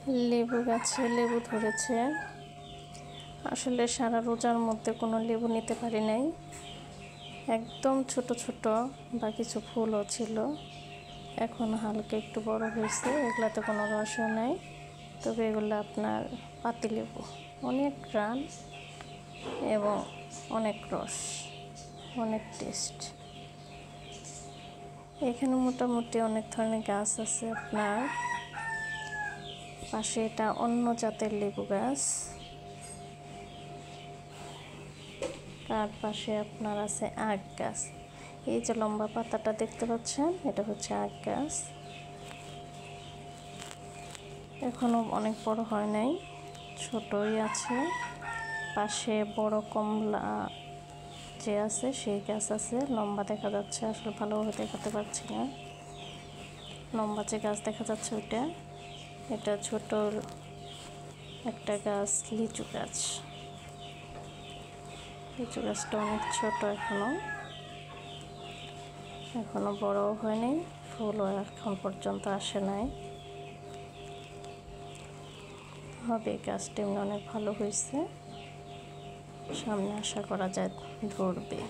লেবু গাছে লেবু ধরেছে। আসলে সারা রোজার মধ্যে কোনো লেবু নিতে পারি নাই, একদম ছোট ছোট বা কিছু ফুলও ছিল। এখন হালকা একটু বড় হয়েছে, এগুলাতে কোনো রসও নাই, তবে এগুলো আপনার পাতিলেবু, অনেক গ্রান এবং অনেক রস, অনেক টেস্ট। এখানে মোটামুটি অনেক ধরনের গাছ আছে। আপনার পাশে এটা অন্য জাতের লেবু গাছ, তার পাশে আপনার আছে আখ গাছ। এই যে লম্বা পাতাটা দেখতে পাচ্ছেন, এটা হচ্ছে আখ গাছ। এখনো অনেক বড় হয় নাই, ছোটই আছে। পাশে বড় কমলা যে আছে সেই গাছ আছে, লম্বা দেখা যাচ্ছে, আসলে ভালোভাবে দেখাতে পারছি না। লম্বা যে গাছ দেখা যাচ্ছে ওইটা, এটা ছোট একটা গাছ লিচু গাছ। লিচু গাছটা অনেক ছোট, এখনো বড় হয়নি, ফুলও এখন পর্যন্ত আসে নাই। হবে, গাছটা এমনি অনেক ভালো হয়েছে, সামনে আশা করা যায় ধরবে।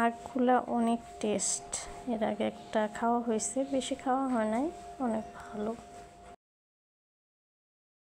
আখগুলা অনেক টেস্ট, এর আগে একটা খাওয়া হয়েছে, বেশি খাওয়া হয় নাই, অনেক ভালো।